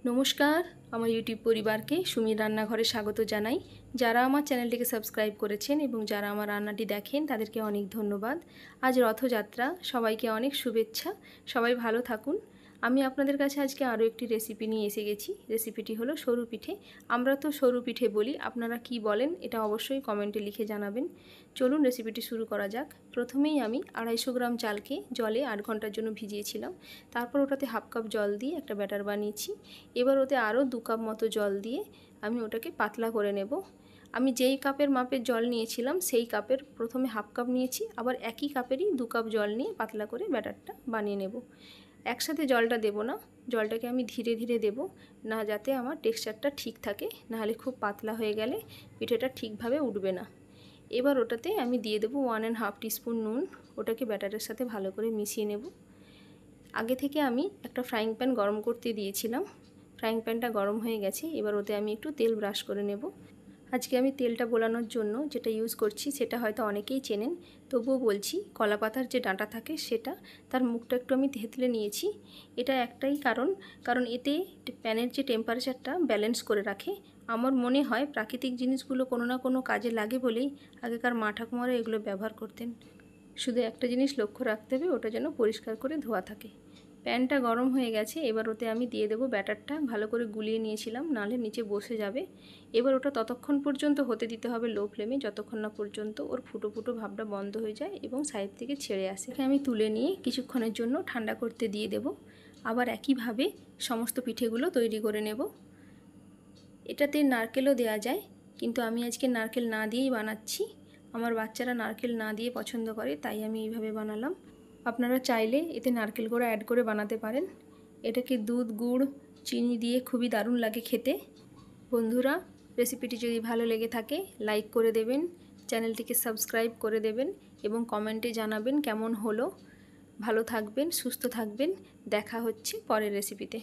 নমস্কার, আমার ইউটিউব পরিবারকে সুমির রান্নাঘরে স্বাগত জানাই। যারা আমার চ্যানেলটিকে সাবস্ক্রাইব করেছেন এবং যারা আমার রান্নাটি দেখেন তাদেরকে অনেক ধন্যবাদ। আজ রথযাত্রা, সবাইকে অনেক শুভেচ্ছা। সবাই ভালো থাকুন। আমি আপনাদের কাছে আজকে আরও একটি রেসিপি নিয়ে এসে গেছি। রেসিপিটি হলো সরু পিঠে। আমরা তো সরু পিঠে বলি, আপনারা কি বলেন এটা অবশ্যই কমেন্টে লিখে জানাবেন। চলুন রেসিপিটি শুরু করা যাক। প্রথমেই আমি 250 গ্রাম চালকে জলে 8 ঘন্টার জন্য ভিজিয়েছিলাম। তারপর ওটাতে হাফ কাপ জল দিয়ে একটা ব্যাটার বানিয়েছি। এবার ওতে আরও 2 কাপ মতো জল দিয়ে আমি ওটাকে পাতলা করে নেব। আমি যেই কাপের মাপের জল নিয়েছিলাম সেই কাপের প্রথমে হাফ কাপ নিয়েছি, আবার একই কাপেরই 2 কাপ জল নিয়ে পাতলা করে ব্যাটারটা বানিয়ে নেব। একসাথে জলটা দেব না, জলটাকে আমি ধীরে ধীরে দেব, না যাতে আমার টেক্সচারটা ঠিক থাকে, নাহলে খুব পাতলা হয়ে গেলে পিঠেটা ঠিকভাবে উঠবে না। এবার ওটাতে আমি দিয়ে দেবো 1.5 টিস্পুন নুন। ওটাকে ব্যাটারের সাথে ভালো করে মিশিয়ে নেব। আগে থেকে আমি একটা ফ্রাইং প্যান গরম করতে দিয়েছিলাম। ফ্রাইং প্যানটা গরম হয়ে গেছে। এবার ওতে আমি একটু তেল ব্রাশ করে নেব। আজকে আমি তেলটা বোলানোর জন্য যেটা ইউজ করছি সেটা হয়তো অনেকেই চেনেন, তবুও বলছি, কলা পাতার যে ডাঁটা থাকে সেটা, তার মুখটা একটু আমি থেতলে নিয়েছি। এটা একটাই কারণ এতে প্যানের যে টেম্পারেচারটা ব্যালেন্স করে রাখে। আমার মনে হয় প্রাকৃতিক জিনিসগুলো কোনো না কোনো কাজে লাগে বলেই আগেকার মা ঠাকুমারা এগুলো ব্যবহার করতেন। শুধু একটা জিনিস লক্ষ্য রাখতে হবে, ওটা যেন পরিষ্কার করে ধোয়া থাকে। প্যানটা গরম হয়ে গেছে। এবার ওতে আমি দিয়ে দেবো ব্যাটারটা। ভালো করে গুলিয়ে নিয়েছিলাম, নাহলে নিচে বসে যাবে। এবার ওটা ততক্ষণ পর্যন্ত হতে দিতে হবে লো ফ্লেমে, যতক্ষণ না পর্যন্ত ওর ফুটো ফুটো ভাবটা বন্ধ হয়ে যায় এবং সাইড থেকে ছেড়ে আসে। আমি তুলে নিয়ে কিছুক্ষণের জন্য ঠান্ডা করতে দিয়ে দেব। আবার একইভাবে সমস্ত পিঠেগুলো তৈরি করে নেব। এটাতে নারকেলও দেওয়া যায়, কিন্তু আমি আজকে নারকেল না দিয়েই বানাচ্ছি। আমার বাচ্চারা নারকেল না দিয়ে পছন্দ করে, তাই আমি এইভাবে বানালাম। আপনারা চাইলে এতে নারকেল গুঁড়ো অ্যাড করে বানাতে পারেন। এটাকে দুধ, গুড়, চিনি দিয়ে খুবই দারুণ লাগে খেতে। বন্ধুরা, রেসিপিটি যদি ভালো লেগে থাকে লাইক করে দেবেন, চ্যানেলটিকে সাবস্ক্রাইব করে দেবেন এবং কমেন্টে জানাবেন কেমন হলো। ভালো থাকবেন, সুস্থ থাকবেন। দেখা হচ্ছে পরের রেসিপিতে।